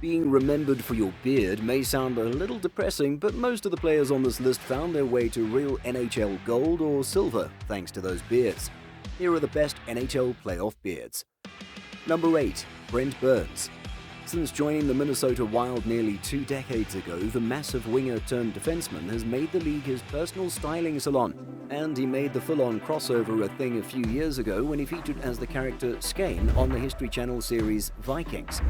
Being remembered for your beard may sound a little depressing, but most of the players on this list found their way to real NHL gold or silver thanks to those beards. Here are the best NHL playoff beards. Number 8. Brent Burns. Since joining the Minnesota Wild nearly 2 decades ago, the massive winger-turned-defenseman has made the league his personal styling salon, and he made the full-on crossover a thing a few years ago when he featured as the character Skane on the History Channel series Vikings.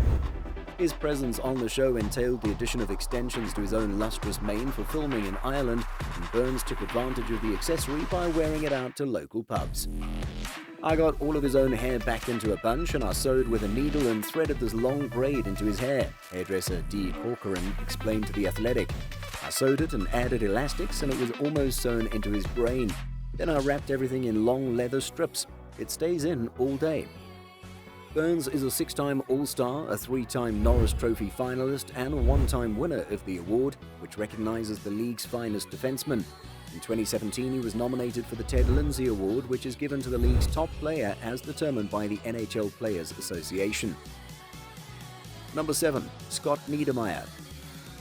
His presence on the show entailed the addition of extensions to his own lustrous mane for filming in Ireland, and Burns took advantage of the accessory by wearing it out to local pubs. I got all of his own hair back into a bunch and I sewed with a needle and threaded this long braid into his hair, hairdresser Dee Corcoran explained to The Athletic. I sewed it and added elastics and it was almost sewn into his brain. Then I wrapped everything in long leather strips. It stays in all day. Burns is a 6-time All-Star, a 3-time Norris Trophy finalist, and a 1-time winner of the award, which recognizes the league's finest defensemen. In 2017, he was nominated for the Ted Lindsay Award, which is given to the league's top player as determined by the NHL Players Association. Number 7. Scott Niedermayer.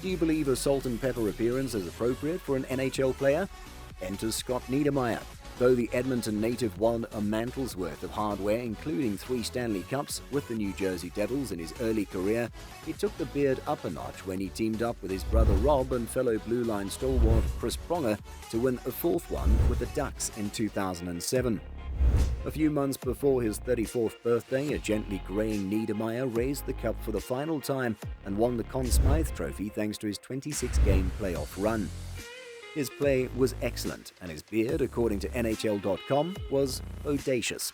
Do you believe a salt and pepper appearance is appropriate for an NHL player? Enter Scott Niedermayer. Though the Edmonton native won a mantle's worth of hardware, including 3 Stanley Cups with the New Jersey Devils in his early career, he took the beard up a notch when he teamed up with his brother Rob and fellow Blue Line stalwart Chris Pronger to win a 4th one with the Ducks in 2007. A few months before his 34th birthday, a gently graying Niedermayer raised the cup for the final time and won the Conn Smythe Trophy thanks to his 26-game playoff run. His play was excellent, and his beard, according to NHL.com, was audacious.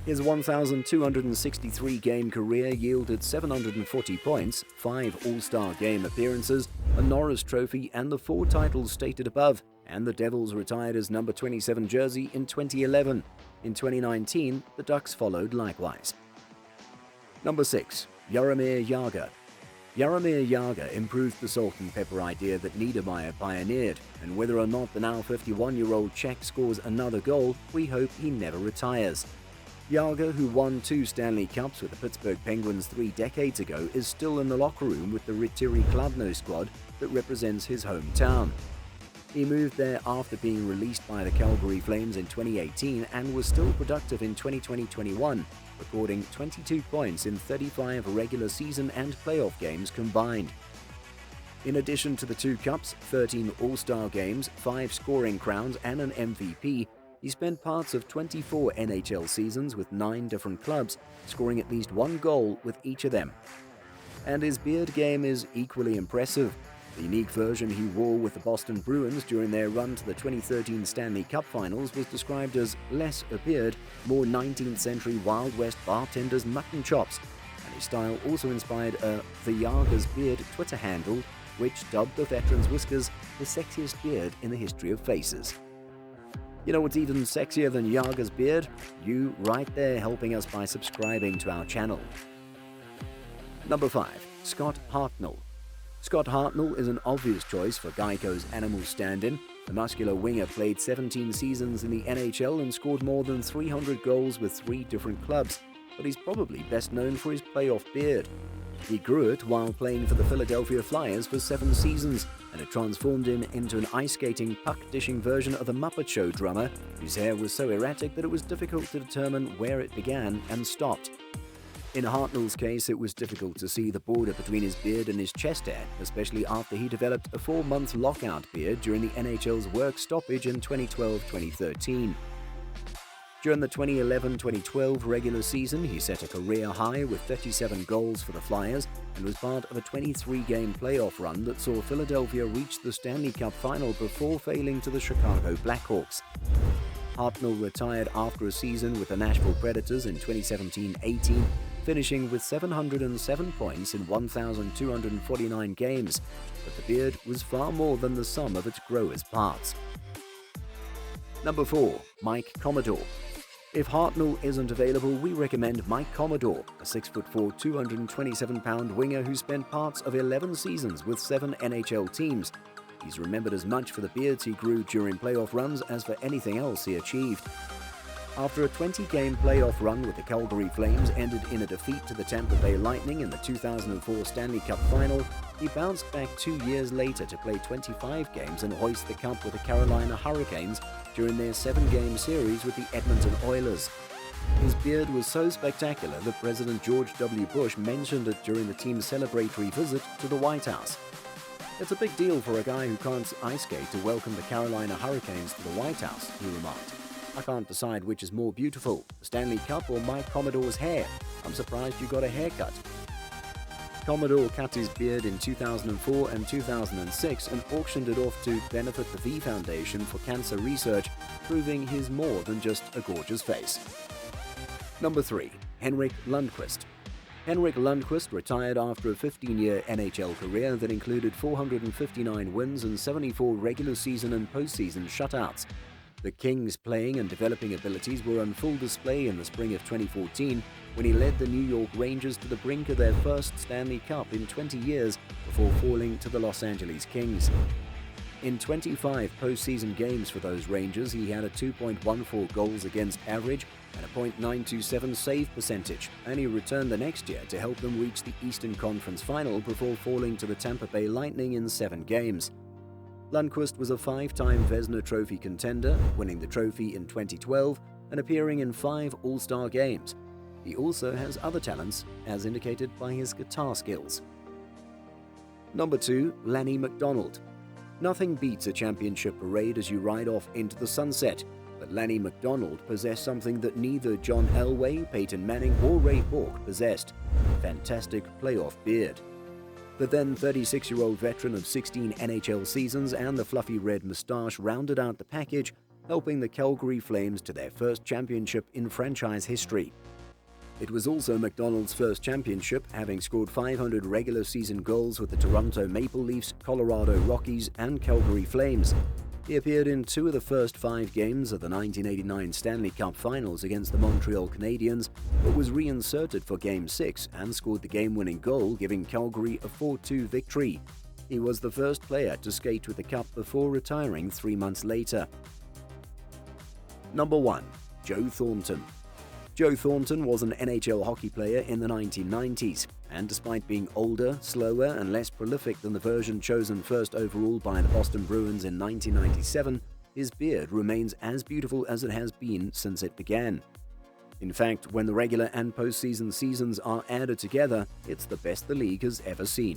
His 1,263-game career yielded 740 points, 5 All-Star Game appearances, a Norris Trophy, and the 4 titles stated above, and the Devils retired his number 27 jersey in 2011. In 2019, the Ducks followed likewise. Number 6. Jaromir Jagr. Jaromir Jagr improved the salt and pepper idea that Niedermayer pioneered, and whether or not the now 51-year-old Czech scores another goal, we hope he never retires. Jagr, who won 2 Stanley Cups with the Pittsburgh Penguins 3 decades ago, is still in the locker room with the Rytiri Kladno squad that represents his hometown. He moved there after being released by the Calgary Flames in 2018 and was still productive in 2020-21, recording 22 points in 35 regular season and playoff games combined. In addition to the 2 Cups, 13 All-Star games, 5 scoring crowns, and an MVP, he spent parts of 24 NHL seasons with 9 different clubs, scoring at least 1 goal with each of them. And his beard game is equally impressive. The unique version he wore with the Boston Bruins during their run to the 2013 Stanley Cup Finals was described as less a beard, more 19th century Wild West bartender's mutton chops, and his style also inspired a The Jagr's Beard Twitter handle, which dubbed the veteran's whiskers the sexiest beard in the history of faces. You know what's even sexier than Jagr's beard? You right there helping us by subscribing to our channel. Number 5. Scott Hartnell. Scott Hartnell is an obvious choice for Geico's animal stand-in. The muscular winger played 17 seasons in the NHL and scored more than 300 goals with 3 different clubs, but he's probably best known for his playoff beard. He grew it while playing for the Philadelphia Flyers for 7 seasons, and it transformed him into an ice-skating, puck-dishing version of the Muppet Show drummer, whose hair was so erratic that it was difficult to determine where it began and stopped. In Hartnell's case, it was difficult to see the border between his beard and his chest hair, especially after he developed a 4-month lockout beard during the NHL's work stoppage in 2012-2013. During the 2011-2012 regular season, he set a career high with 37 goals for the Flyers and was part of a 23-game playoff run that saw Philadelphia reach the Stanley Cup final before failing to the Chicago Blackhawks. Hartnell retired after a season with the Nashville Predators in 2017-18, finishing with 707 points in 1,249 games, but the beard was far more than the sum of its growers' parts. Number 4. Mike Commodore. If Hartnell isn't available, we recommend Mike Commodore, a 6'4", 227-pound winger who spent parts of 11 seasons with 7 NHL teams. He's remembered as much for the beards he grew during playoff runs as for anything else he achieved. After a 20-game playoff run with the Calgary Flames ended in a defeat to the Tampa Bay Lightning in the 2004 Stanley Cup Final, he bounced back 2 years later to play 25 games and hoist the cup with the Carolina Hurricanes during their 7-game series with the Edmonton Oilers. His beard was so spectacular that President George W. Bush mentioned it during the team's celebratory visit to the White House. "It's a big deal for a guy who can't ice skate to welcome the Carolina Hurricanes to the White House," he remarked. "I can't decide which is more beautiful, the Stanley Cup or Mike Commodore's hair. I'm surprised you got a haircut." Commodore cut his beard in 2004 and 2006 and auctioned it off to benefit the V Foundation for Cancer Research, proving he's more than just a gorgeous face. Number 3. Henrik Lundqvist. Henrik Lundqvist retired after a 15-year NHL career that included 459 wins and 74 regular season and postseason shutouts. The Kings' playing and developing abilities were on full display in the spring of 2014 when he led the New York Rangers to the brink of their first Stanley Cup in 20 years before falling to the Los Angeles Kings. In 25 postseason games for those Rangers, he had a 2.14 goals against average and a .927 save percentage, and he returned the next year to help them reach the Eastern Conference Final before falling to the Tampa Bay Lightning in 7 games. Lundqvist was a 5-time Vezina Trophy contender, winning the trophy in 2012 and appearing in 5 All-Star games. He also has other talents, as indicated by his guitar skills. Number 2. Lanny McDonald. Nothing beats a championship parade as you ride off into the sunset, but Lanny McDonald possessed something that neither John Elway, Peyton Manning, or Ray Bork possessed: fantastic playoff beard. The then 36-year-old veteran of 16 NHL seasons and the fluffy red mustache rounded out the package, helping the Calgary Flames to their first championship in franchise history. It was also McDonald's first championship, having scored 500 regular season goals with the Toronto Maple Leafs, Colorado Rockies, and Calgary Flames. He appeared in 2 of the first 5 games of the 1989 Stanley Cup Finals against the Montreal Canadiens, but was reinserted for Game 6 and scored the game-winning goal, giving Calgary a 4-2 victory. He was the first player to skate with the cup before retiring 3 months later. Number 1. Joe Thornton. Joe Thornton was an NHL hockey player in the 1990s, and despite being older, slower, and less prolific than the version chosen first overall by the Boston Bruins in 1997, his beard remains as beautiful as it has been since it began. In fact, when the regular and postseason seasons are added together, it's the best the league has ever seen.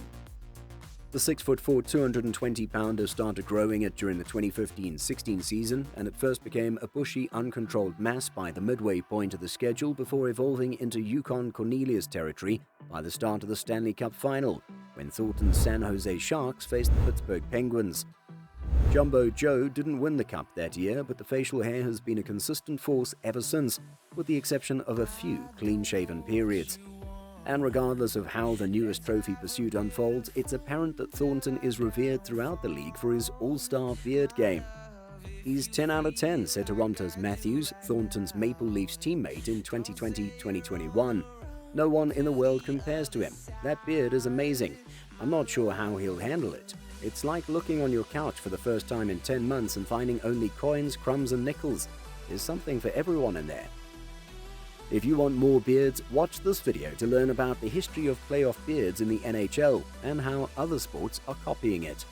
The 6'4", 220-pounder started growing it during the 2015-16 season, and it first became a bushy, uncontrolled mass by the midway point of the schedule before evolving into Yukon Cornelius territory by the start of the Stanley Cup Final, when Thornton's San Jose Sharks faced the Pittsburgh Penguins. Jumbo Joe didn't win the cup that year, but the facial hair has been a consistent force ever since, with the exception of a few clean-shaven periods. And regardless of how the newest trophy pursuit unfolds, it's apparent that Thornton is revered throughout the league for his all-star beard game. He's 10 out of 10, said Toronto's Matthews, Thornton's Maple Leafs teammate in 2020-2021. "No one in the world compares to him. That beard is amazing. I'm not sure how he'll handle it. It's like looking on your couch for the first time in 10 months and finding only coins, crumbs, and nickels. There's something for everyone in there." If you want more beards, watch this video to learn about the history of playoff beards in the NHL and how other sports are copying it.